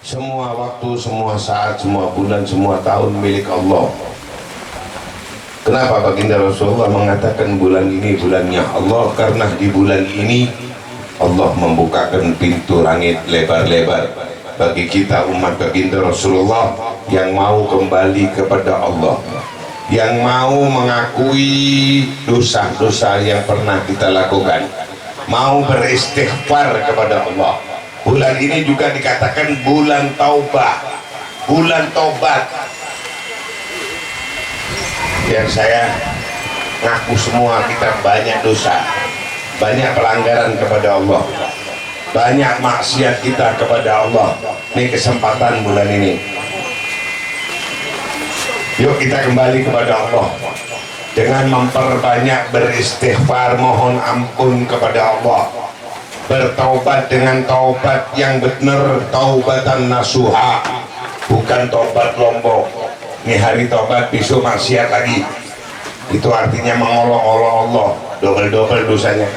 Semua waktu, semua saat, semua bulan, semua tahun milik Allah. Kenapa baginda Rasulullah mengatakan bulan ini bulannya Allah? Karena di bulan ini Allah membukakan pintu langit lebar-lebar bagi kita umat baginda Rasulullah yang mau kembali kepada Allah, yang mau mengakui dosa-dosa yang pernah kita lakukan, mau beristighfar kepada Allah. Bulan ini juga dikatakan bulan taubah, bulan tobat. Yang saya ngaku semua kita banyak dosa, banyak pelanggaran kepada Allah, banyak maksiat kita kepada Allah. Ini kesempatan bulan ini, yuk kita kembali kepada Allah dengan memperbanyak beristighfar, mohon ampun kepada Allah, bertaubat dengan taubat yang benar, taubatan nasuha, bukan taubat lombok. Ini hari taubat, besok maksiat lagi. Itu artinya mengolok-olok Allah, double-double dosanya.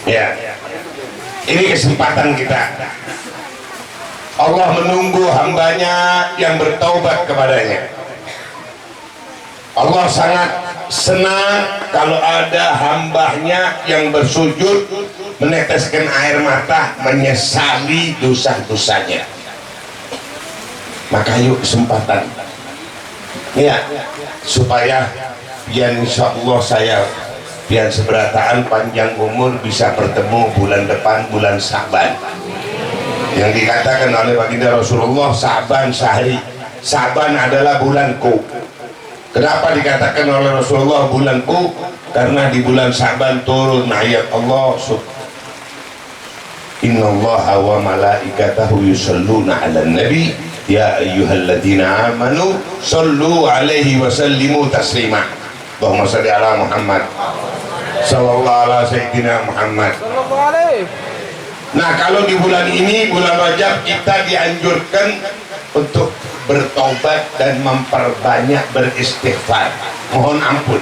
Ya, ini kesempatan kita. Allah menunggu hambanya yang bertaubat kepadanya. Allah sangat senang kalau ada hambanya yang bersujud, meneteskan air mata, menyesali dosa-dosanya. Maka yuk kesempatan ya, supaya biar insya Allah saya biar seberataan panjang umur bisa bertemu bulan depan, bulan Sa'ban, yang dikatakan oleh baginda Rasulullah Sa'ban sehari. Sa'ban adalah bulanku. Kenapa dikatakan oleh Rasulullah bulanku? Karena di bulan Sa'ban turun ayat Allah, innallaha wa malaikatahu yusalluna 'alan nabi ya ayyuhalladzina amanu sallu 'alaihi wa sallimu taslima. Allahumma shalli ala Muhammad sallallahu ala sayyidina Muhammad. Nah, kalau di bulan ini, bulan Rajab, kita dianjurkan untuk bertobat dan memperbanyak beristighfar, mohon ampun.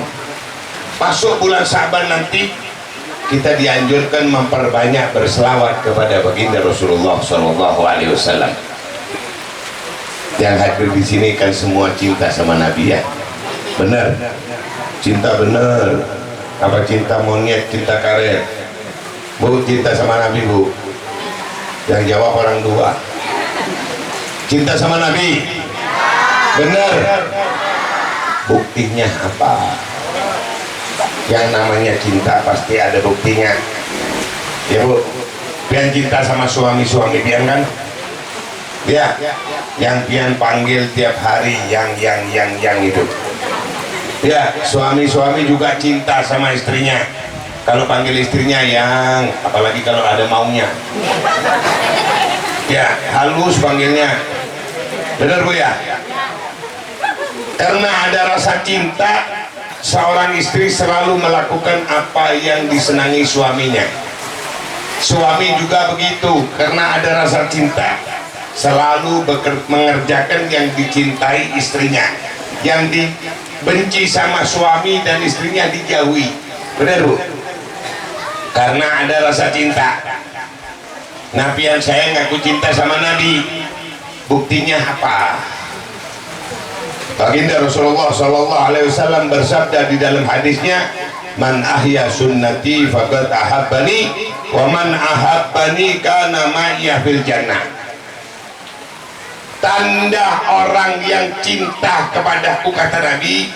Masuk bulan Sa'ban nanti kita dianjurkan memperbanyak berselawat kepada baginda Rasulullah sallallahu alaihi wasallam. Yang hadir di sini kan semua cinta sama Nabi ya, benar? Cinta benar. Apa cinta monyet, cinta karet? Bu, cinta sama Nabi bu? Yang jawab orang tua. Cinta sama Nabi, benar? Buktinya apa? Yang namanya cinta pasti ada buktinya ya bu. Pian cinta sama suami-suami pian kan ya, yang pian panggil tiap hari yang itu ya. Suami-suami juga cinta sama istrinya, kalau panggil istrinya yang, apalagi kalau ada maunya ya, halus panggilnya, benar bu ya. Karena ada rasa cinta, seorang istri selalu melakukan apa yang disenangi suaminya. Suami juga begitu, karena ada rasa cinta, selalu mengerjakan yang dicintai istrinya. Yang dibenci sama suami dan istrinya dijauhi, benar bu? Karena ada rasa cinta. Nabian saya ngaku cinta sama Nabi, buktinya apa? Baginda Rasulullah sallallahu alaihi wasallam bersabda di dalam hadisnya, man ahya sunnati faqad ahabbani wa man ahabbani kana ma'iyya fil jannah. Tanda orang yang cinta kepadaku, kata Nabi,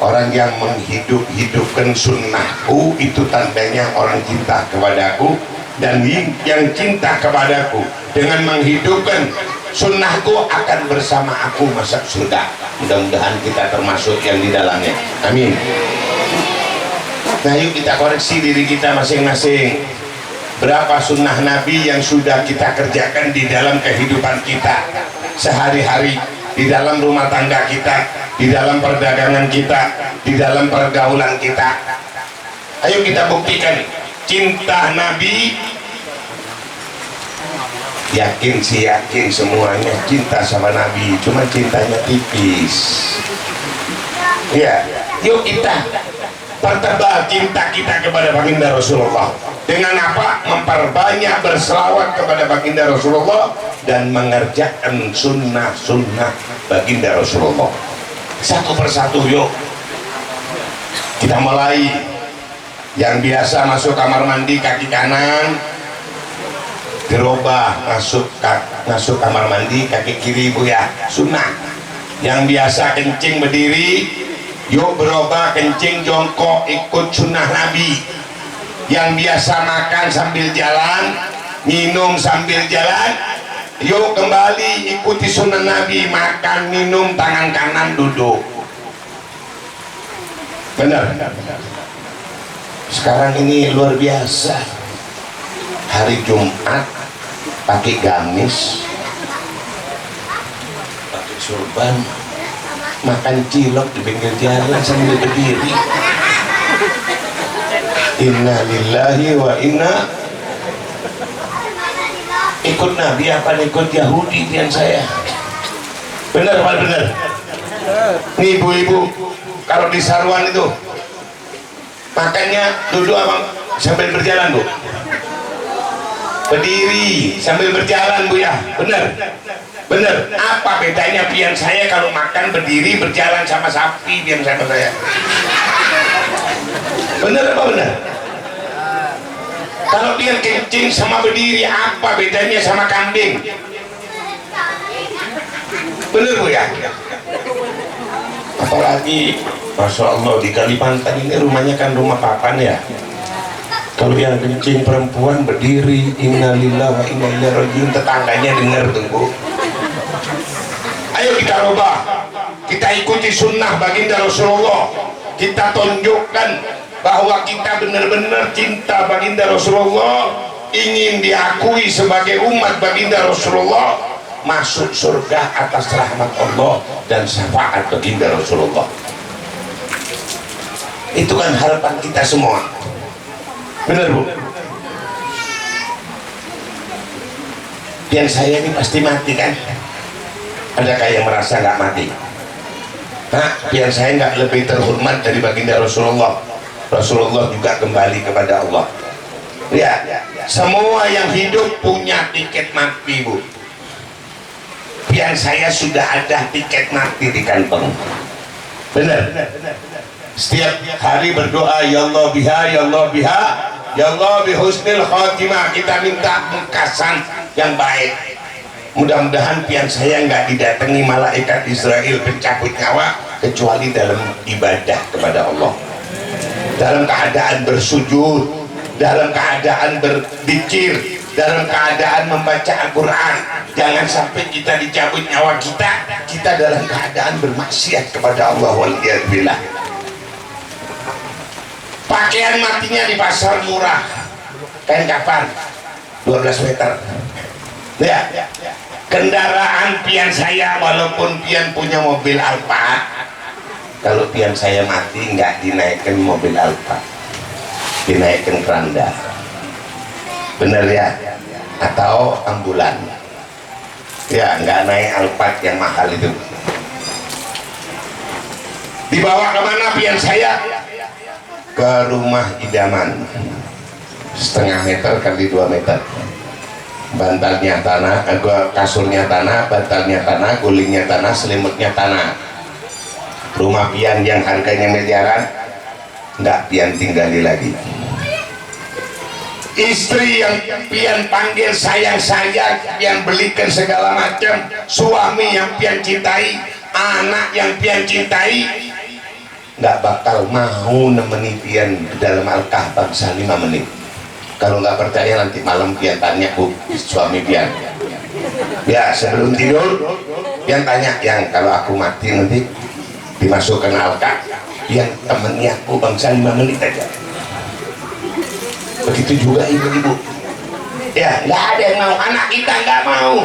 orang yang menghidupkan sunnahku, itu tandanya orang cinta kepadaku. Dan yang cinta kepadaku dengan menghidupkan sunnahku akan bersama aku masuk surga. Mudah-mudahan kita termasuk yang di dalamnya, amin. Nah yuk kita koreksi diri kita masing-masing. Berapa sunnah Nabi yang sudah kita kerjakan di dalam kehidupan kita sehari-hari, di dalam rumah tangga kita, di dalam perdagangan kita, di dalam pergaulan kita. Ayo kita buktikan cinta Nabi. Yakin sih, yakin semuanya cinta sama Nabi, cuma cintanya tipis ya. Yuk kita pertebal cinta kita kepada baginda Rasulullah. Dengan apa? Memperbanyak berselawat kepada baginda Rasulullah dan mengerjakan sunnah-sunnah baginda Rasulullah. Satu persatu yuk kita mulai. Yang biasa masuk kamar mandi kaki kanan dirubah masuk kamar mandi kaki kiri Bu ya, sunnah. Yang biasa kencing berdiri yuk berubah kencing jongkok ikut sunnah Nabi. Yang biasa makan sambil jalan, minum sambil jalan, yuk kembali ikuti sunnah Nabi, makan minum tangan kanan duduk. Benar. Sekarang ini luar biasa, hari Jumat pakai gamis, pakai surban, makan cilok di pinggir jalan sambil berdiri. Inna lillahi wa inna. Ikut Nabi apa ikut Yahudi pian saya? Benar Pak, benar. Nih ibu-ibu kalau di Saruan itu makannya duduk apa sambil berjalan Bu? Berdiri sambil berjalan Bu ya, benar. Benar. Apa bedanya pian saya kalau makan berdiri berjalan sama sapi pian sama saya? Benar apa benar? Kalau dia kencing sama berdiri apa bedanya sama kambing? Benar Bu ya? Apalagi Masya Allah di Kalimantan ini rumahnya kan rumah papan ya. Kalau yang kencing perempuan berdiri, innalillahi wa inna ilaihi rajiun, tetangganya dengar tuh Bu. Ayo kita rubah, kita ikuti sunnah baginda Rasulullah, kita tunjukkan bahwa kita benar-benar cinta baginda Rasulullah, ingin diakui sebagai umat baginda Rasulullah, masuk surga atas rahmat Allah dan syafaat baginda Rasulullah. Itu kan harapan kita semua, benar Bu? Yang saya ini pasti mati kan? Adakah yang merasa nggak mati? Nah, yang saya nggak lebih terhormat dari baginda Rasulullah. Rasulullah juga kembali kepada Allah. Ya, semua yang hidup punya tiket mati Bu. Yang saya sudah ada tiket mati di kantong. Benar. Setiap hari berdoa, ya Allah biha, ya Allah biha, ya Allah bihusnil khatimah. Kita minta mengkasan yang baik. Mudah-mudahan pian saya nggak didatangi malaikat Israel pencabut nyawa kecuali dalam ibadah kepada Allah, dalam keadaan bersujud, dalam keadaan berzikir, dalam keadaan membaca Al-Quran. Jangan sampai kita dicabut nyawa kita dalam keadaan bermaksiat kepada Allah. Waliyadzubillah. Pakaian matinya di pasar murah, kain kafan 12 meter ya. Kendaraan pian saya, walaupun pian punya mobil Alphard, kalau pian saya mati nggak dinaikkan mobil Alphard, dinaikkan keranda. Bener ya? Atau ambulan ya, nggak naik Alphard yang mahal itu. Dibawa kemana pian saya? Ke rumah idaman, 1,5 meter kali 2 meter, bantalnya tanah, kasurnya tanah, bantalnya tanah, gulingnya tanah, selimutnya tanah. Rumah pian yang harganya miliaran nggak pian tinggali lagi. Istri yang pian panggil sayang-sayang, pian belikan segala macam, suami yang pian cintai, anak yang pian cintai, nggak bakal mau nemeni pian dalam Al-Kahbah 5 menit. Kalau nggak percaya nanti malam pian tanya Bu suami pian ya, sebelum tidur pian tanya, yang kalau aku mati nanti dimasukkan Al-Kahbah, pian temani aku bangsa 5 menit aja. Begitu juga ibu-ibu ya, nggak ada yang mau, anak kita nggak mau.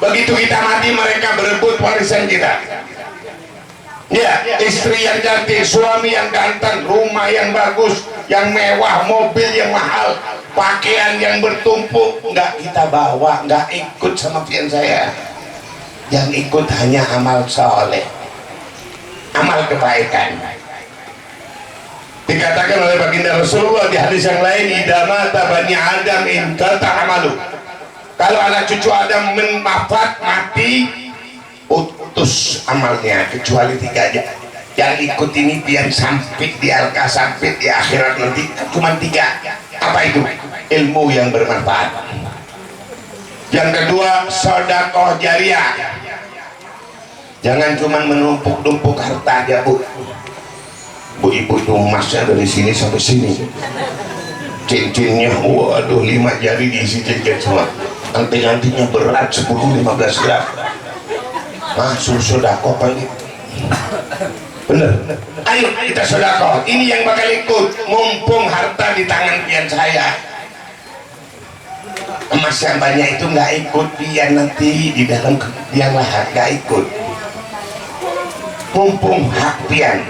Begitu kita mati mereka berebut warisan kita ya. Istri yang cantik, suami yang ganteng, rumah yang bagus, yang mewah, mobil yang mahal, pakaian yang bertumpuk, nggak kita bawa, nggak ikut sama pian saya. Yang ikut hanya amal soleh, amal kebaikan. Dikatakan oleh baginda Rasulullah di hadis yang lain, idza mata bani Adam inqata amalu. Kalau anak cucu Adam wafat mati, putus amalnya kecuali 3 aja. Yang ikut ini pian sampai di alka, sampai di akhirat nanti cuma 3. Apa itu? Ilmu yang bermanfaat. Yang kedua, sedekah jariah. Jangan cuma menumpuk-numpuk harta aja, Bu. Bu ibu itu emasnya dari sini sampai sini, cincinnya waduh 5 jari diisi cincin semua, anting-antingnya berat 10-15 gram. Masuk sedekah paling bener. Ayo kita sedekah, ini yang bakal ikut, mumpung harta di tangan pian saya. Emas yang banyak itu nggak ikut pian, nanti di dalam pian lahat nggak ikut, mumpung hak pian.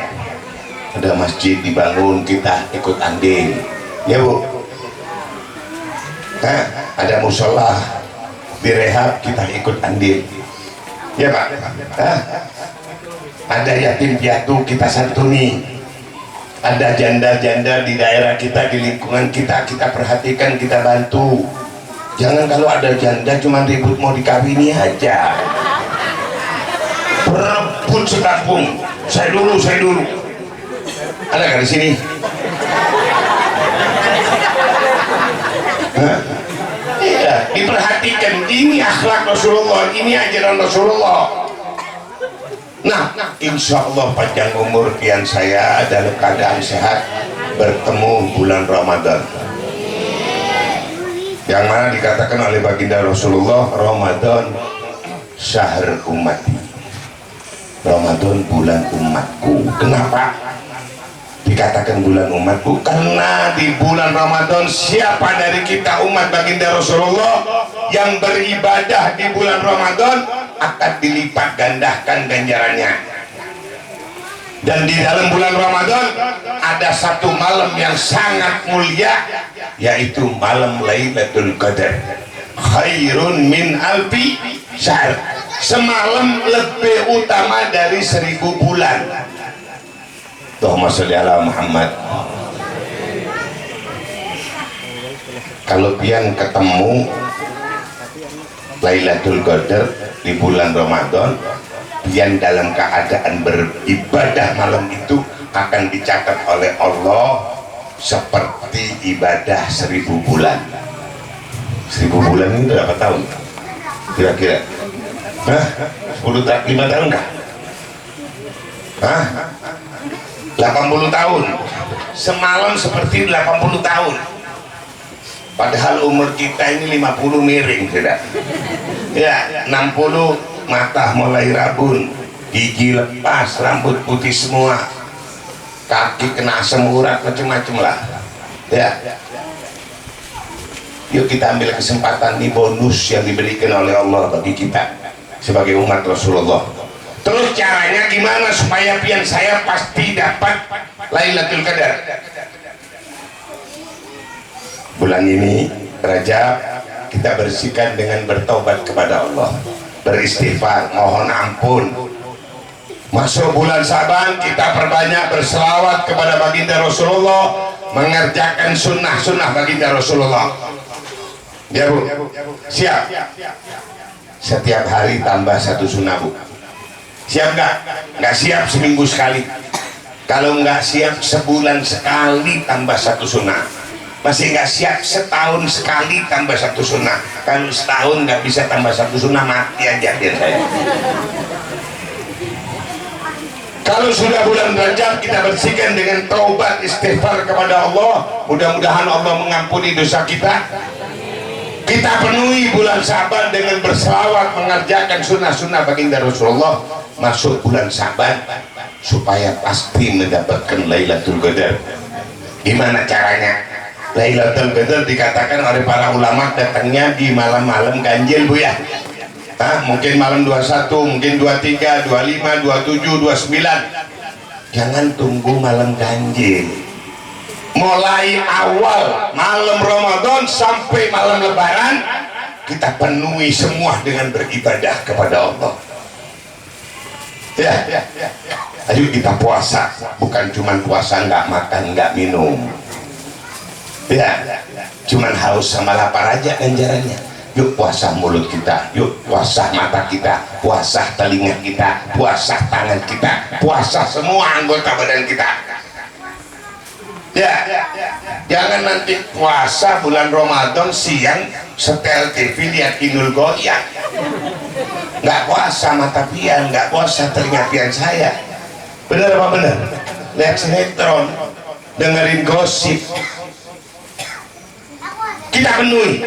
Ada masjid dibangun, kita ikut andil, ya Bu. Nah, ada musola direhab, kita ikut andil, ya Pak. Nah, ada yatim piatu, kita santuni. Ada janda-janda di daerah kita, di lingkungan kita, kita perhatikan, kita bantu. Jangan kalau ada janda cuma ribut mau dikawini aja, berebut sekampung, saya dulu. Ada nggak di sini? Iya, diperhatikan. Ini akhlak Rasulullah, ini ajaran Rasulullah. Nah, insya Allah panjang umur pian saya dalam keadaan sehat, bertemu bulan Ramadan. Yang mana dikatakan oleh baginda Rasulullah, Ramadan syahr ummati. Ramadan bulan umatku. Kenapa dikatakan bulan umatku? Karena di bulan Ramadan siapa dari kita umat baginda Rasulullah yang beribadah di bulan Ramadan akan dilipat gandakan ganjarannya. Dan di dalam bulan Ramadan ada satu malam yang sangat mulia, yaitu malam Lailatul Qadar. Khairun min alfi syahr. Semalam lebih utama dari 1000 bulan. Allahumma sholli ala Muhammad. Kalau pian ketemu Lailatul Qadar di bulan Ramadan, pian dalam keadaan beribadah malam itu akan dicatat oleh Allah seperti ibadah 1000 bulan. 1000 bulan itu berapa tahun? Kira-kira? Hah? 5 tahun kah? Hah? 80 tahun. Semalam seperti 80 tahun. Padahal umur kita ini 50 miring, tidak? Ya, 60 mata mulai rabun, gigi lepas, rambut putih semua, kaki kena asam urat, macam-macam lah. Ya. Yuk kita ambil kesempatan, ini bonus yang diberikan oleh Allah bagi kita sebagai umat Rasulullah. Terus caranya gimana supaya pian saya pasti dapat Lailatul Qadar? Bulan ini Rajab kita bersihkan dengan bertobat kepada Allah, beristighfar, mohon ampun. Masuk bulan Saban kita perbanyak berselawat kepada baginda Rasulullah, mengerjakan sunnah-sunnah baginda Rasulullah. Ya Bu, siap? Setiap hari tambah 1 sunnah Bu. Siap nggak? Nggak siap seminggu sekali. Kalau nggak siap sebulan sekali tambah 1 sunnah. Masih nggak siap setahun sekali tambah 1 sunnah. Kalau setahun nggak bisa tambah 1 sunnah, mati aja biar saya. Kalau sudah bulan Rajab kita bersihkan dengan taubat istighfar kepada Allah. Mudah-mudahan Allah mengampuni dosa kita. Kita penuhi bulan Saban dengan berselawat, mengerjakan sunnah-sunnah baginda Rasulullah. Masuk bulan Saban supaya pasti mendapatkan Lailatul Qadar. Gimana caranya? Lailatul Qadar dikatakan oleh para ulama datangnya di malam-malam ganjil Bu ya. Mungkin malam 21, mungkin 23, 25, 27, 29. Jangan tunggu malam ganjil. Mulai awal malam Ramadan sampai malam Lebaran kita penuhi semua dengan beribadah kepada Allah. Ya. Ayo kita puasa, bukan cuman puasa nggak makan nggak minum ya, cuman haus sama lapar aja ganjarannya. Yuk puasa mulut kita, yuk puasa mata kita, puasa telinga kita, puasa tangan kita, puasa semua anggota badan kita ya. Jangan nanti puasa bulan Ramadan siang setel TV lihat Inul Goyang, nggak puasa mata pian, nggak puasa telinga pian saya. Bener apa bener? Lihat sinetron, dengerin gosip, kita penuhi.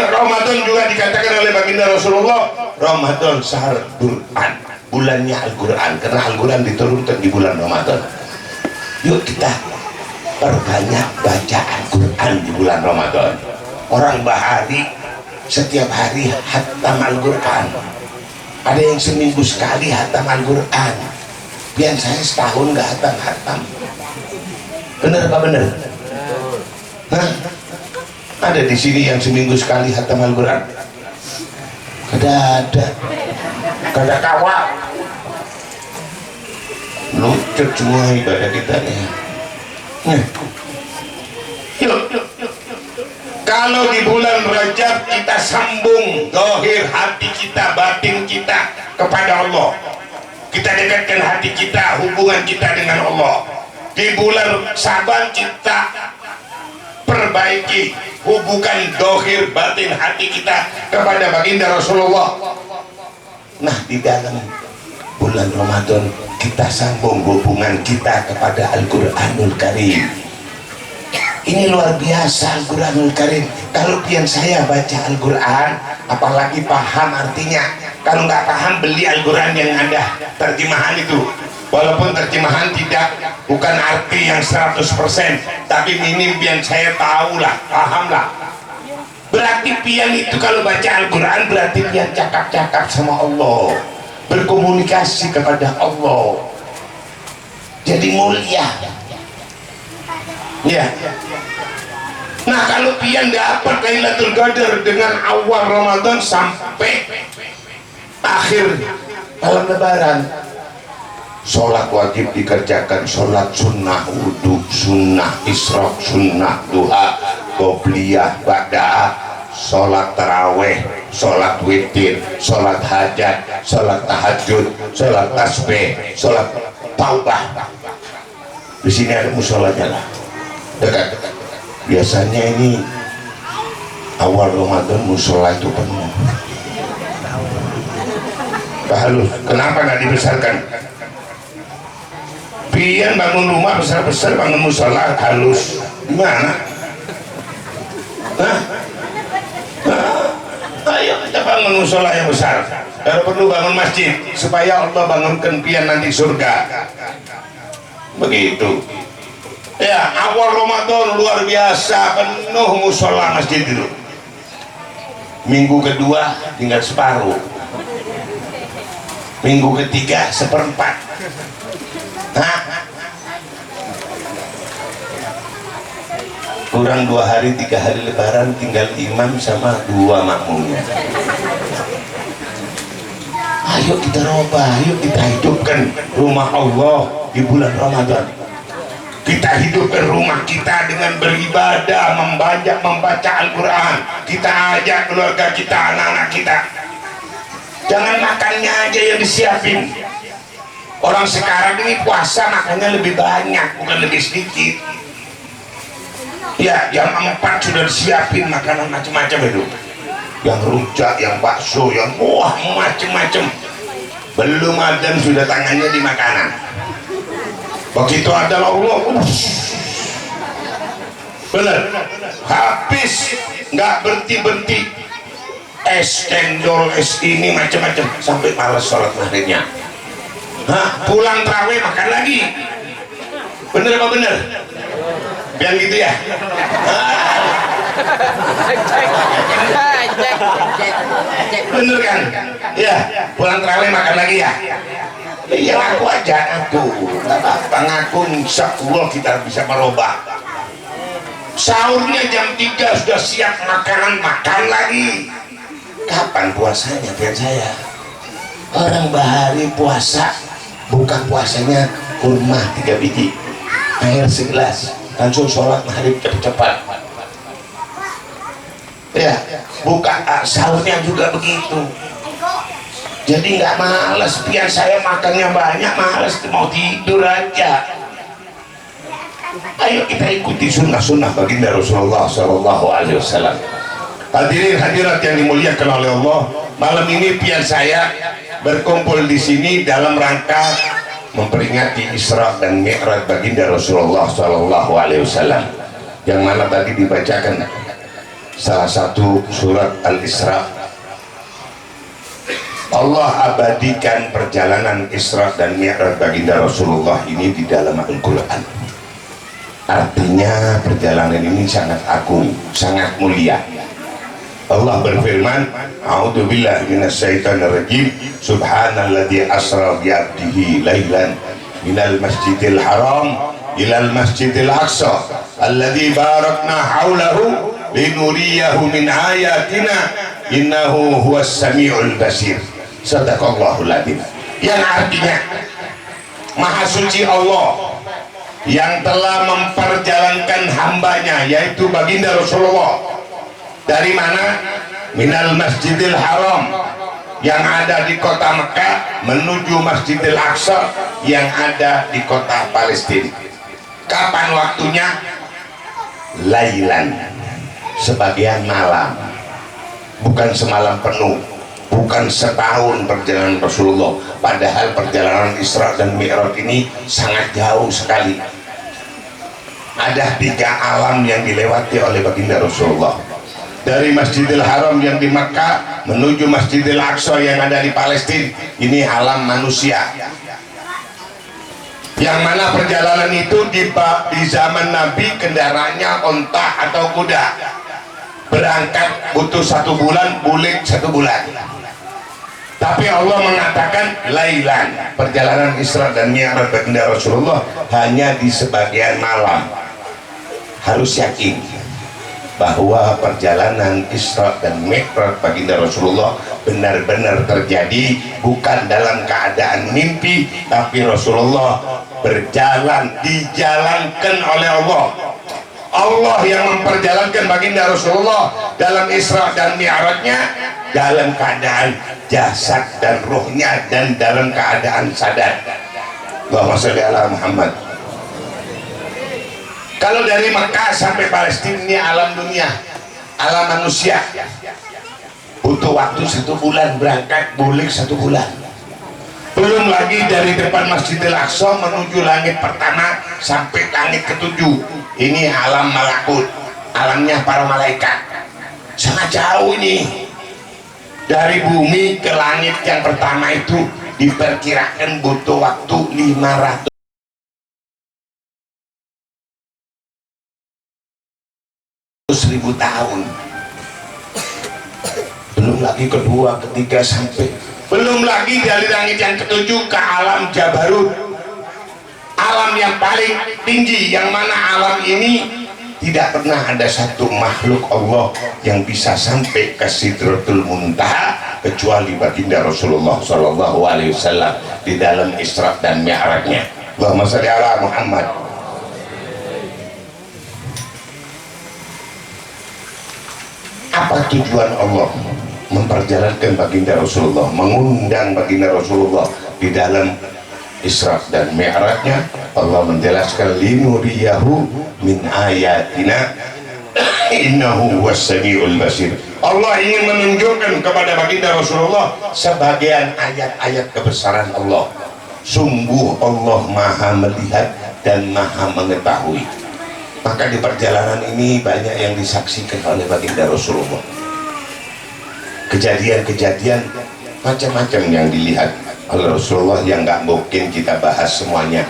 Ramadan juga dikatakan oleh baginda Rasulullah, Ramadan syahr Quran, bulannya Al-Quran, karena Al-Quran diturunkan di bulan Ramadan. Yuk kita perbanyak baca Al-Quran di bulan Ramadan. Orang bahari setiap hari hatam Al-Quran, ada yang seminggu sekali hatam Al-Quran. Biar saya setahun nggak hatam. Bener apa bener? Hah? Ada di sini yang seminggu sekali hatam Al-Quran? Ada kawal. Lucut semua ibadah kita nih. Yuk. Kalau di bulan Rajab kita sambung zahir hati kita, batin kita kepada Allah, kita dekatkan hati kita, hubungan kita dengan Allah. Di bulan Saban kita perbaiki hubungan zahir batin hati kita kepada baginda Rasulullah. Nah, di dalam bulan Ramadan kita sambung hubungan kita kepada Al-Quranul Karim. Ini luar biasa Al-Quranul Karim. Kalau pian saya baca Al-Quran, apalagi paham artinya. Kalau nggak paham, beli Al-Quran yang ada terjemahan itu. Walaupun terjemahan bukan arti yang 100%, tapi minim pian saya tahu lah, paham lah. Berarti pian itu kalau baca Al-Quran berarti pian cakap-cakap sama Allah, berkomunikasi kepada Allah, jadi mulia ya. Nah, kalau pian dapat Lailatul Qadar dengan awal Ramadan sampai akhir malam Lebaran, sholat wajib dikerjakan, sholat sunnah wudhu, sunnah isyraq, sunnah duha, qobliyah, ba'dah, sholat taraweh, sholat witir, sholat hajat, sholat tahajud, sholat tasbih, sholat taubah. Di sini ada musolanya lah, dekat. Biasanya ini awal Ramadan musola itu penuh. Halus, kenapa nggak dibesarkan? Pian bangun rumah besar-besar, bangun musola halus, gimana? Ayo kita bangun musola yang besar. Kalau perlu bangun masjid supaya Allah bangunkan pian nanti surga. Begitu. Ya, awal Ramadan luar biasa, penuh musola masjid itu. Minggu kedua tinggal separuh. Minggu ketiga 1/4. Kurang 2 hari 3 hari Lebaran, tinggal imam sama 2 makmumnya. Ayo kita robah, ayo kita hidupkan rumah Allah di bulan Ramadan. Kita hidupkan rumah kita dengan beribadah, membaca Al-Quran. Kita ajak keluarga kita, anak-anak kita. Jangan makannya aja yang disiapin. Orang sekarang ini puasa makannya lebih banyak, bukan lebih sedikit. Ya, jam 4 sudah disiapin makanan macam-macam itu. Yang rujak, yang bakso, yang wah macam-macam. Belum adzan sudah tangannya di makanan. Begitu adalah Allah, benar, habis, nggak berhenti. Es cendol, es ini macam-macam sampai malas sholat maghribnya. Pulang tarawih makan lagi. Bener apa bener? Biar gitu ya. Bener kan? Ya, pulang tarawih makan lagi ya. Ya ngaku aja, ngaku. Ngaku, insya Allah kita bisa merubah. Sahurnya jam 3 sudah siap makanan, makan lagi. Kapan puasanya biar saya? Orang bahari puasa buka puasanya kurma 3 biji, air segelas, langsung sholat maghrib cepat-cepat. Ya, buka sahurnya juga begitu. Jadi nggak malas, pian saya makannya banyak, malas mau tidur aja. Ayo kita ikuti sunnah-sunnah baginda Rasulullah Shallallahu Alaihi Wasallam. Hadirin hadirat yang dimuliakan oleh Allah, malam ini pian saya berkumpul di sini dalam rangka memperingati Isra dan Mi'raj baginda Rasulullah Shallallahu Alaihi Wasallam, yang mana tadi dibacakan salah satu surat Al-Isra. Allah abadikan perjalanan Isra dan Mi'raj baginda Rasulullah ini di dalam Al-Quran. Artinya perjalanan ini sangat agung, sangat mulia. Allah berfirman, a'udzubillahi minasyaitonirrajim, subhanalladzi asra bi 'abdihi lailan minal masjidil haram ilal masjidil aqsa alladzi barakna haulahu linuriyahu min ayatina innahu huwas samiul basir. Sadaqallahul adzim. Yang artinya maha suci Allah yang telah memperjalankan hambanya, yaitu baginda Rasulullah, dari mana? Minal Masjidil Haram yang ada di kota Mekah menuju Masjidil Aqsa yang ada di kota Palestina. Kapan waktunya? Lailan, sebagian malam, bukan semalam penuh, bukan setahun perjalanan Rasulullah. Padahal perjalanan Isra dan Mi'raj ini sangat jauh sekali. Ada 3 alam yang dilewati oleh baginda Rasulullah. Dari Masjidil Haram yang di Makkah menuju Masjidil Aqsa yang ada di Palestina, ini alam manusia. Yang mana perjalanan itu di zaman Nabi kendaraannya onta atau kuda. Berangkat butuh 1 bulan, bulik 1 bulan. Tapi Allah mengatakan lailan, perjalanan Isra dan Mi'raj baginda Rasulullah hanya di sebagian malam. Harus yakin bahwa perjalanan Isra dan Mi'raj baginda Rasulullah benar-benar terjadi, bukan dalam keadaan mimpi, tapi Rasulullah berjalan, dijalankan oleh Allah. Allah yang memperjalankan baginda Rasulullah dalam Isra dan Mi'rajnya dalam keadaan jasad dan ruhnya dan dalam keadaan sadar. Allahumma sholli ala Muhammad. Kalau dari Mekah sampai Palestina ini alam dunia, alam manusia, butuh waktu 1 bulan berangkat, bulik 1 bulan. Belum lagi dari depan Masjidil Aqsa menuju langit pertama sampai langit ke-7. Ini alam malakut, alamnya para malaikat. Sangat jauh ini. Dari bumi ke langit yang pertama itu diperkirakan butuh waktu 500.000 tahun. Belum lagi kedua, ketiga, sampai belum lagi dari langit yang ke-7 ke alam Jabarut, alam yang paling tinggi, yang mana alam ini tidak pernah ada satu makhluk Allah yang bisa sampai ke Sidratul Muntaha kecuali baginda Rasulullah Shallallahu Alaihi Wasallam di dalam Isra dan Mi'rajnya. Allahumma sholli ala Muhammad. Apa tujuan Allah memperjalankan baginda Rasulullah, mengundang baginda Rasulullah di dalam Isra dan Mi'rajnya? Allah menjelaskan linuriyahu min ayatina innahu huwas samiul basir. Allah ingin menunjukkan kepada baginda Rasulullah sebagian ayat-ayat kebesaran Allah. Sungguh Allah maha melihat dan maha mengetahui. Maka di perjalanan ini banyak yang disaksikan oleh baginda Rasulullah. Kejadian-kejadian macam-macam yang dilihat oleh Rasulullah yang nggak mungkin kita bahas semuanya.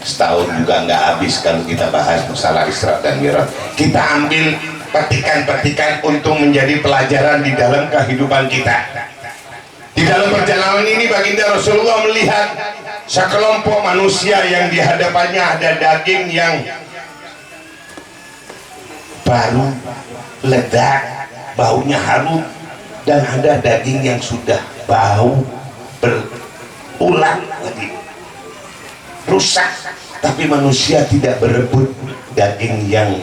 Setahun juga nggak habis kalau kita bahas masalah Isra dan Mi'raj. Kita ambil petikan-petikan untuk menjadi pelajaran di dalam kehidupan kita. Di dalam perjalanan ini baginda Rasulullah melihat sekelompok manusia yang di hadapannya ada daging yang baru, ledak, baunya harum, dan ada daging yang sudah bau berulang lagi. rusak. Tapi manusia tidak berebut daging yang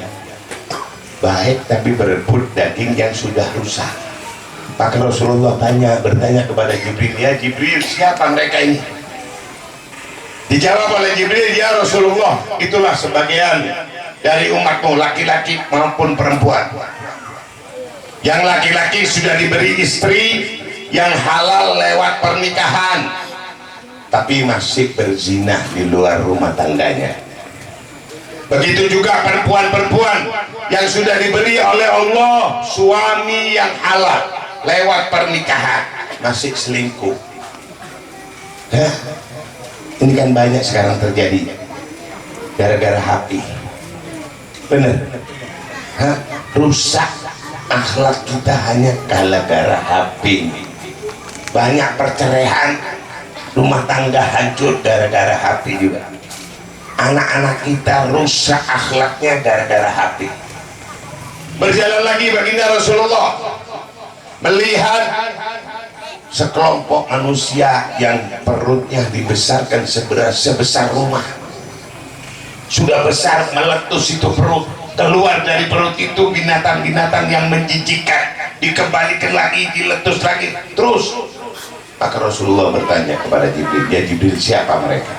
baik, tapi berebut daging yang sudah rusak. Maka Rasulullah bertanya kepada Jibril, ya Jibril, siapa mereka ini? Dijawab oleh Jibril, ya Rasulullah, itulah sebagian dari umatmu, laki-laki maupun perempuan. Yang laki-laki sudah diberi istri yang halal lewat pernikahan, tapi masih berzina di luar rumah tangganya. Begitu juga perempuan-perempuan yang sudah diberi oleh Allah suami yang halal lewat pernikahan, masih selingkuh. Ini kan banyak sekarang terjadi gara-gara HP. Bener? Rusak akhlak kita hanya gara-gara HP. Banyak perceraian, rumah tangga hancur gara-gara HP juga. Anak-anak kita rusak akhlaknya gara-gara HP. Berjalan lagi baginda Rasulullah melihat sekelompok manusia yang perutnya dibesarkan sebesar rumah. Sudah besar, meletus itu perut, keluar dari perut itu binatang-binatang yang menjijikkan, dikembalikan lagi, diletus lagi terus. Maka Rasulullah bertanya kepada Jibril, ya Jibril, siapa mereka?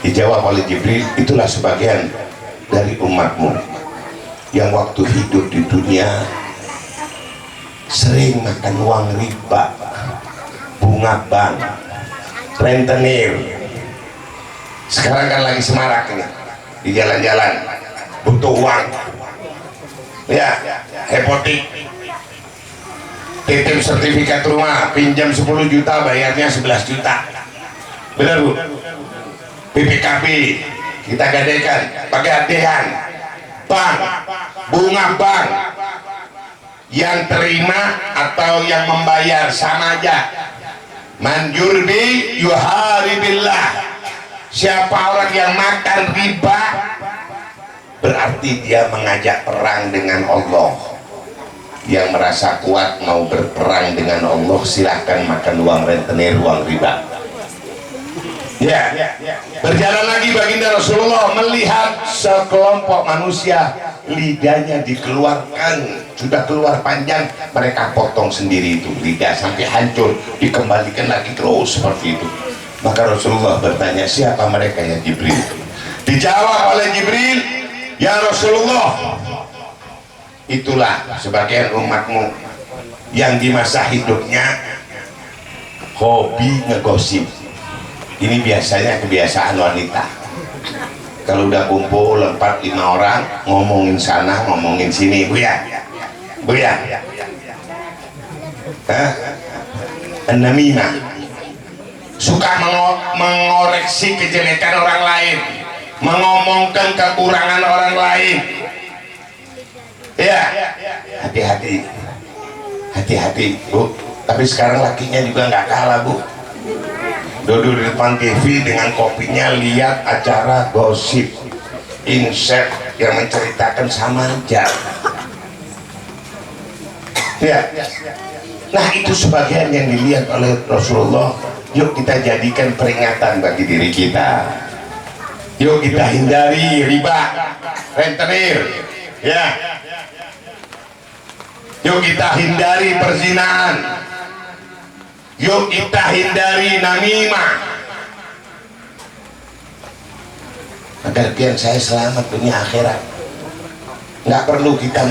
Dijawab oleh Jibril, itulah sebagian dari umatmu yang waktu hidup di dunia sering makan uang riba, bunga bank, rentenir. Sekarang kan lagi semarak ini di jalan-jalan, butuh uang ya, hipotek, titip sertifikat rumah, pinjam 10 juta bayarnya 11 juta, benar Bu? BPKB kita gadaikan pakai adean, bank, bunga bank, yang terima atau yang membayar sama aja. Manjurbi yuharibillah, siapa orang yang makan riba berarti dia mengajak perang dengan Allah. Yang merasa kuat mau berperang dengan Allah, silahkan makan uang rentenir, uang riba. Ya, berjalan lagi baginda Rasulullah melihat sekelompok manusia lidahnya dikeluarkan, sudah keluar panjang, mereka potong sendiri itu lidah sampai hancur, dikembalikan lagi terus seperti itu. Maka Rasulullah bertanya, siapa mereka ya Jibril? Dijawab oleh Jibril, ya Rasulullah, itulah sebagian umatmu yang di masa hidupnya hobi ngegosip. Ini biasanya kebiasaan wanita. Kalau udah kumpul 4-5 orang, ngomongin sana, ngomongin sini, Bu ya, Bu ya, An-namimah, suka mengoreksi kejelekan orang lain, mengomongkan kekurangan orang lain. Ya, hati-hati, hati-hati Bu. Tapi sekarang lakinya juga nggak kalah Bu. Duduk di depan TV dengan kopinya, lihat acara gosip, insert yang menceritakan sama aja. Ya, nah itu sebagian yang dilihat oleh Rasulullah. Yuk kita jadikan peringatan bagi diri kita. Yuk kita hindari riba, rentenir, ya. Yuk kita hindari perzinahan. Yuk kita hindari namimah, agar biar saya selamat dunia akhirat. Nggak perlu kita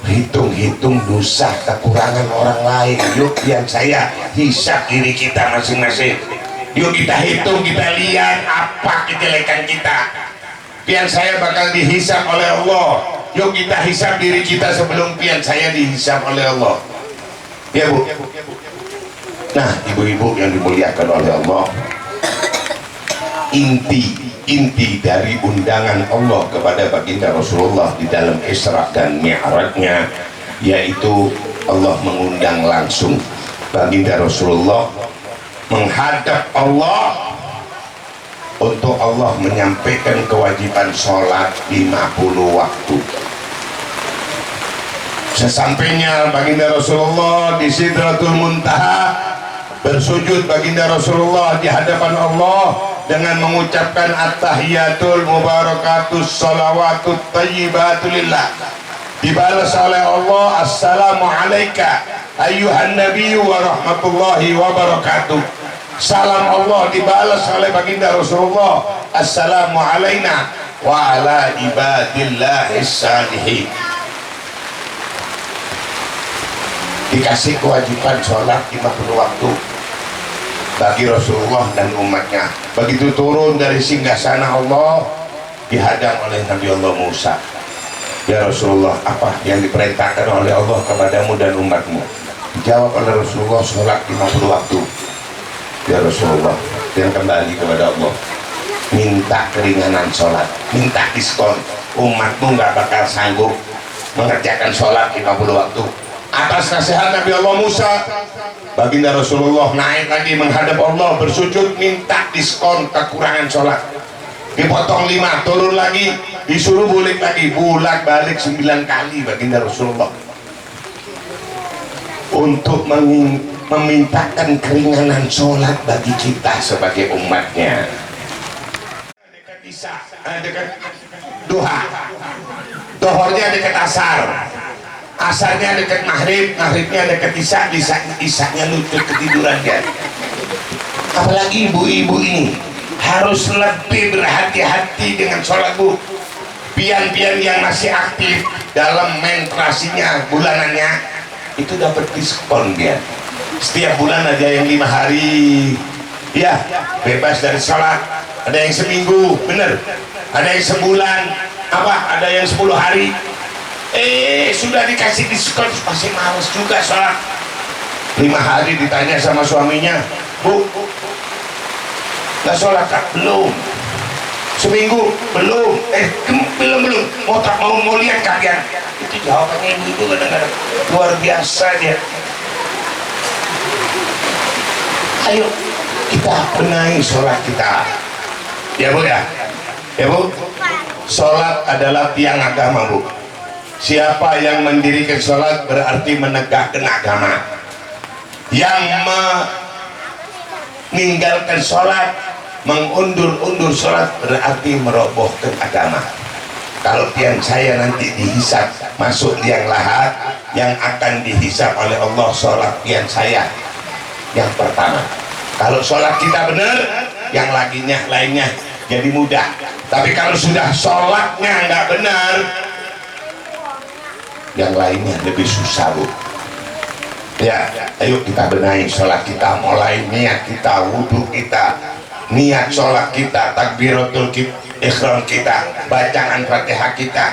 menghitung-hitung dosa kekurangan orang lain. Yuk biar saya hisap diri kita masing-masing. Yuk kita hitung, kita lihat apa kejelekan kita, biar saya bakal dihisap oleh Allah. Yuk kita hisap diri kita sebelum pian saya dihisap oleh Allah. Ya Bu. Nah ibu-ibu yang dimuliakan oleh Allah, inti dari undangan Allah kepada baginda Rasulullah di dalam Isra dan Mi'rajnya, yaitu Allah mengundang langsung baginda Rasulullah menghadap Allah untuk Allah menyampaikan kewajiban sholat 50 waktu. Sesampainya baginda Rasulullah di Sidratul Muntaha, bersujud baginda Rasulullah di hadapan Allah, dengan mengucapkan at-tahiyatul mubarakatus salawatut tayyibatul lillah, dibalas oleh Allah assalamu alayka ayyuhan nabiyyu wa rahmatullahi wa barakatuh. Salam Allah dibalas oleh baginda Rasulullah assalamu alayna wa ala ibadillahis salihin. Dikasih kewajiban sholat 50 waktu bagi Rasulullah dan umatnya. Begitu turun dari singgasana Allah, dihadang oleh Nabi Allah Musa. Ya Rasulullah, apa yang diperintahkan oleh Allah kepadamu dan umatmu? Dijawab oleh Rasulullah, sholat 50 waktu. Ya Rasulullah, yang kembali kepada Allah, minta keringanan sholat, minta diskon. Umatmu nggak bakal sanggup mengerjakan sholat 50 waktu. Atas nasihat Nabi Allah Musa, baginda Rasulullah naik lagi menghadap Allah, bersujud minta diskon kekurangan sholat. Dipotong 5, turun lagi, disuruh balik lagi, bolak balik 9 kali baginda Rasulullah untuk memintakan keringanan sholat bagi kita sebagai umatnya. Dekat Isya, dekat duha, dohornya dekat asar, asarnya dekat maghrib, maghribnya dekat isya, isyanya lutut ketiduran kan. Apalagi ibu-ibu ini harus lebih berhati-hati dengan sholat bu. Pian-pian yang masih aktif dalam menstruasinya bulanannya itu dapat diskon dia. Setiap bulan ada yang 5 hari ya bebas dari sholat, ada yang seminggu bener, ada yang sebulan, apa ada yang 10 hari. Sudah dikasih diskon masih males juga sholat. 5 hari ditanya sama suaminya, bu gak sholat kak? Belum. Seminggu? Belum. Belum mau lihat kalian. Itu jawabannya ibu kadang-kadang luar biasa dia. Ayo kita benahi sholat kita ya bu ya. Ya bu, sholat adalah tiang agama bu. Siapa yang mendirikan sholat berarti menegakkan agama. Yang meninggalkan sholat, mengundur-undur sholat berarti merobohkan agama. Kalau tiang saya nanti dihisap masuk liang lahat, yang akan dihisap oleh Allah sholat tiang saya yang pertama. Kalau sholat kita benar, yang lainnya jadi mudah. Tapi kalau sudah sholatnya nggak benar, yang lainnya lebih susah bu. Ya, ayo kita benahi sholat kita, mulai niat kita, wudhu kita, niat sholat kita, takbiratul ihram kita, bacaan Fatihah kita,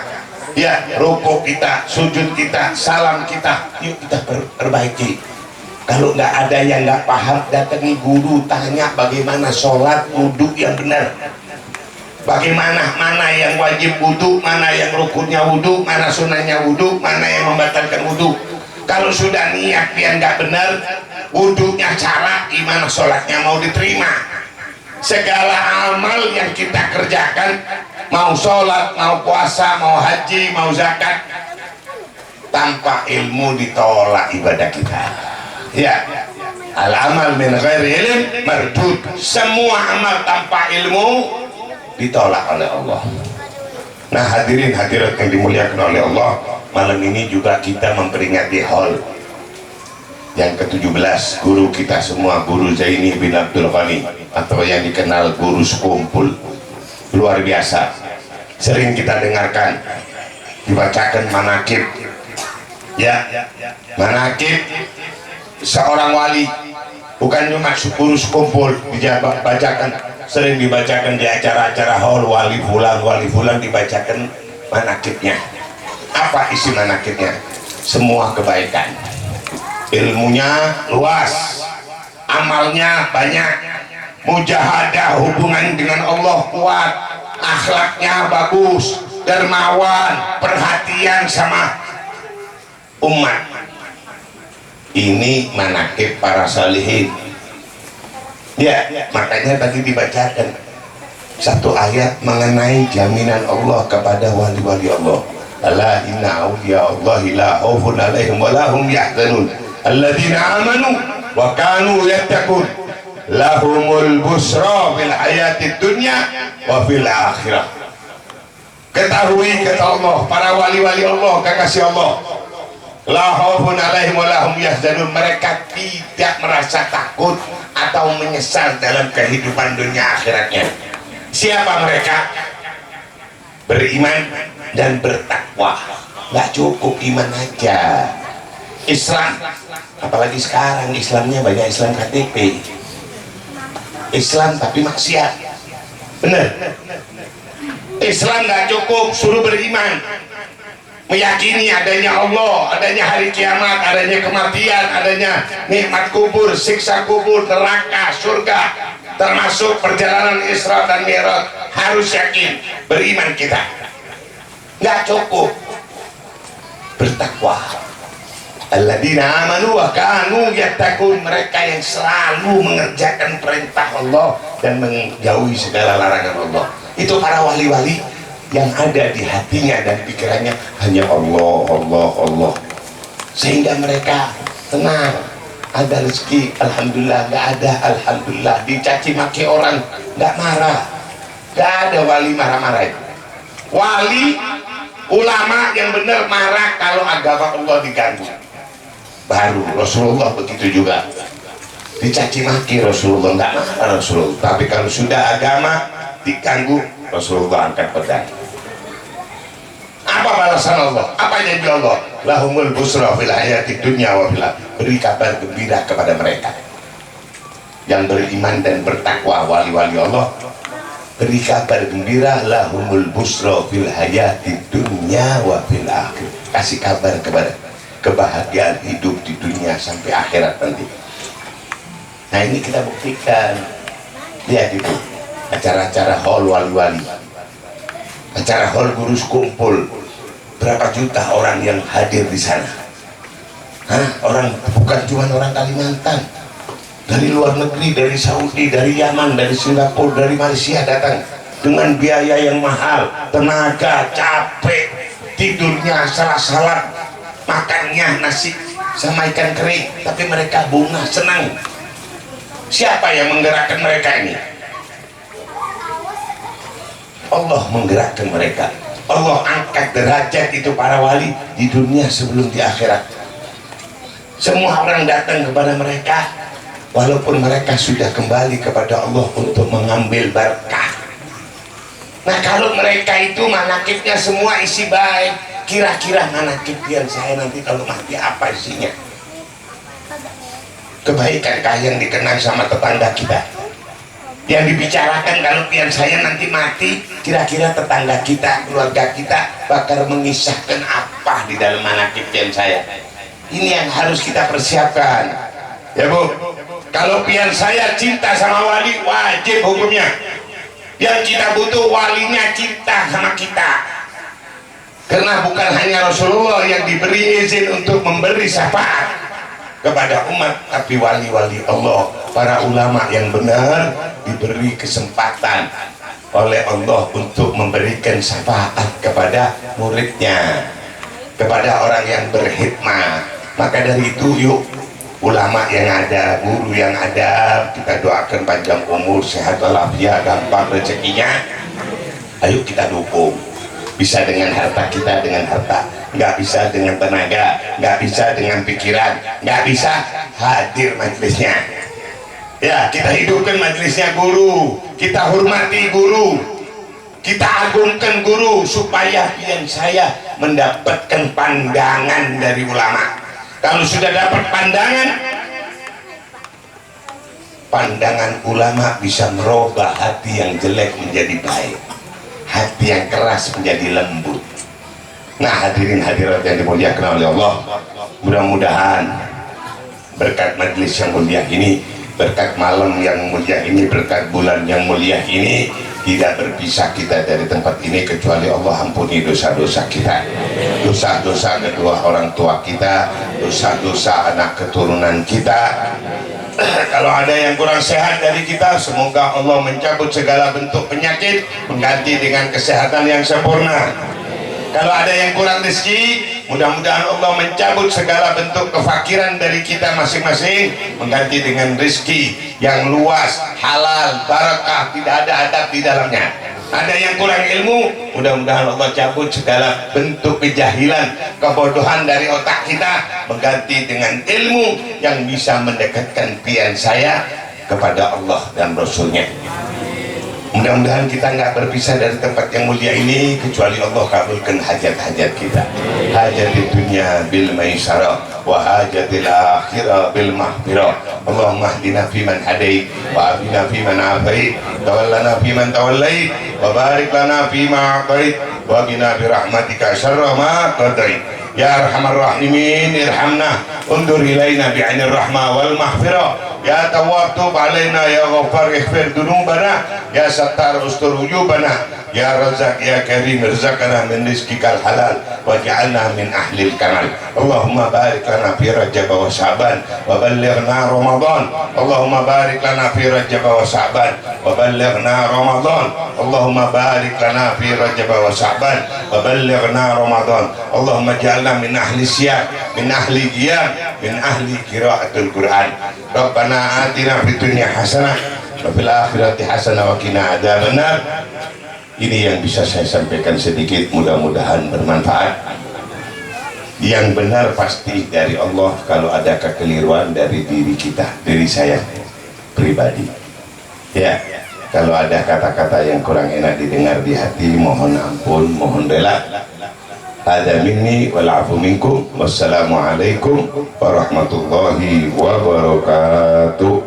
ya, rukuk kita, sujud kita, salam kita, yuk kita perbaiki. Kalau nggak ada yang nggak paham, datangi guru, tanya bagaimana sholat wudhu yang benar. Bagaimana, mana yang wajib wudhu, mana yang rukunnya wudhu, mana sunahnya wudhu, mana yang membatalkan wudhu. Kalau sudah niat yang nggak benar, wudhunya salah, gimana sholatnya mau diterima? Segala amal yang kita kerjakan, mau sholat, mau puasa, mau haji, mau zakat, tanpa ilmu ditolak ibadah kita. Ya, al-amal min ghairi ilm mardud. Semua amal tanpa ilmu ditolak oleh Allah. Nah hadirin hadirat yang dimuliakan oleh Allah, malam ini juga kita memperingati haul yang ke-17 guru kita semua, Guru Zaini bin Abdul Ghani, atau yang dikenal Guru Sekumpul. Luar biasa, sering kita dengarkan dibacakan manakib ya, manakib seorang wali, bukan cuma Guru Sekumpul dibacakan, sering dibacakan di acara-acara haul wali fulan dibacakan manakibnya. Apa isi manakibnya? Semua kebaikan, ilmunya luas, amalnya banyak, mujahadah hubungan dengan Allah kuat, akhlaknya bagus, dermawan, perhatian sama umat. Ini manakib para salihin. Ya, makanya tadi dibacakan satu ayat mengenai jaminan Allah kepada wali-wali Allah. Ala inna awliya Allahi la khaufun alaihim wa la hum yahzanun alladzina amanu wa kanu yattaqun. lahumul busra fil hayatid dunya wa fil akhirah. Ketahui kata Allah, para wali-wali Allah, kekasih Allah, la khaufun alaihim wa lahum yahzanun, mereka tidak merasa takut atau menyesal dalam kehidupan dunia akhiratnya. Siapa mereka? Beriman dan bertakwa. Nggak cukup iman aja. Islam, apalagi sekarang Islamnya banyak Islam KTP, Islam tapi maksiat. Bener. Islam nggak cukup, suruh beriman, meyakini adanya Allah, adanya hari kiamat, adanya kematian, adanya nikmat kubur, siksa kubur, neraka, surga, termasuk perjalanan Isra dan Mi'raj. Harus yakin, beriman kita. Nggak cukup, bertakwa. Alladzina amanu wa kanu yattaqun, mereka yang selalu mengerjakan perintah Allah dan menjauhi segala larangan Allah. Itu para wali-wali yang ada di hatinya dan pikirannya hanya Allah, Allah, Allah, sehingga mereka tenang. Ada rezeki, alhamdulillah. Nggak ada, alhamdulillah. Dicaci maki orang, nggak marah. Nggak ada wali marah-marah. Wali, ulama yang benar marah kalau agama Allah diganggu. Baru Rasulullah begitu juga, dicaci maki Rasulullah nggak marah Rasulullah. Tapi kalau sudah agama diganggu, Rasulullah angkat pedang. Apa balasan Allah? Apa janji Allah? Lahumul busra fil hayatid dunya wa fil akhirah. Beri kabar gembira kepada mereka yang beriman dan bertakwa, wali-wali Allah. Beri kabar gembira, lahumul busra fil hayatid dunya wa fil akhirah. Kasih kabar kepada kebahagiaan hidup di dunia sampai akhirat nanti. Nah, ini kita buktikan. Lihat itu acara-acara hall wali-wali, acara hall guru kumpul, berapa juta orang yang hadir di sana. Orang, bukan cuma orang Kalimantan, dari luar negeri, dari Saudi, dari Yaman, dari Singapura, dari Malaysia datang dengan biaya yang mahal, tenaga, capek, tidurnya salah-salah, makannya nasi sama ikan kering, tapi mereka bunga, senang. Siapa yang menggerakkan mereka ini? Allah menggerakkan mereka. Allah angkat derajat itu para wali di dunia sebelum di akhirat. Semua orang datang kepada mereka walaupun mereka sudah kembali kepada Allah untuk mengambil berkah. Nah, kalau mereka itu manakibnya semua isi baik, kira-kira manakib yang saya nanti kalau mati apa isinya? Kebaikankah yang dikenang sama tetangga kita? Yang dibicarakan kalau pian saya nanti mati, kira-kira tetangga kita, keluarga kita bakal mengisahkan apa di dalam manakib pian saya? Ini yang harus kita persiapkan, ya Bu. Kalau pian saya cinta sama wali, wajib hukumnya. Yang kita butuh walinya cinta sama kita, karena bukan hanya Rasulullah yang diberi izin untuk memberi syafaat kepada umat, tapi wali-wali Allah, para ulama yang benar diberi kesempatan oleh Allah untuk memberikan syafaat kepada muridnya, kepada orang yang berhikmah. Maka dari itu, yuk ulama yang ada, guru yang ada, kita doakan panjang umur, sehat walafiat, gampang rezekinya. Ayo kita dukung. Bisa dengan harta kita, dengan harta, nggak bisa dengan tenaga, nggak bisa dengan pikiran, nggak bisa hadir majelisnya. Ya, kita hidupkan majelisnya guru, kita hormati guru, kita agungkan guru, supaya pian saya mendapatkan pandangan dari ulama. Kalau sudah dapat pandangan ulama bisa merubah hati yang jelek menjadi baik, hati yang keras menjadi lembut. Nah, hadirin hadirat yang dimuliakan oleh Allah, mudah-mudahan berkat majelis yang mulia ini, berkat malam yang mulia ini, berkat bulan yang mulia ini, tidak berpisah kita dari tempat ini kecuali Allah ampuni dosa-dosa kita, dosa-dosa kedua orang tua kita, dosa-dosa anak keturunan kita. Kalau ada yang kurang sehat dari kita, semoga Allah mencabut segala bentuk penyakit, mengganti dengan kesehatan yang sempurna. Kalau ada yang kurang rezeki, Mudah-mudahan Allah mencabut segala bentuk kefakiran dari kita masing-masing, mengganti dengan rezeki yang luas, halal, barakah, tidak ada adab di dalamnya. Ada yang kurang ilmu, mudah-mudahan Allah cabut segala bentuk kejahilan, kebodohan dari otak kita, mengganti dengan ilmu yang bisa mendekatkan pikiran saya kepada Allah dan Rasulnya. Mudah-mudahan kita nggak berpisah dari tempat yang mulia ini kecuali Allah kabulkan hajat-hajat kita. Hajat di dunia bil maisarah wa hajatil akhirah bil mahfirah. Allahumma hdina fiman hadait wa afina fiman afait, tawallana fiman tawallait, wa barik lana fima a'tait, wa qina bi rahmatika syarra ma qadait. Ya arhamar rahimin irhamna, undur ilaina bi 'ainir rahmah wal maghfirah. Ya Tawwab tub alaina, ya Ghaffar ighfir dunubana, ya Sattar ustur wujubana, ya Razak ya Karim rizqana min rizqikal halal waj'alna min ahlil kamal. Allahumma barik lana fi Rajab wa Sya'ban wa ballighna Ramadan. Allahumma barik lana fi Rajab wa Sya'ban wa ballighna Ramadan. Allahumma barik lana fi Rajab wa Sya'ban wa ballighna Ramadan. Allahumma ja'alna min ahli siyam, min ahli qiyam, min ahli qiraatul Quran. Rabbana atina fid dunya hasanah wa fil akhirati hasanah wa qina adzabannar. Ini yang bisa saya sampaikan sedikit, mudah-mudahan bermanfaat. Yang benar pasti dari Allah, kalau ada kekeliruan dari diri kita, diri saya pribadi. Ya, kalau ada kata-kata yang kurang enak didengar di hati, mohon ampun, mohon rela. Hadza minni wal afu minkum. Wassalamualaikum warahmatullahi wabarakatuh.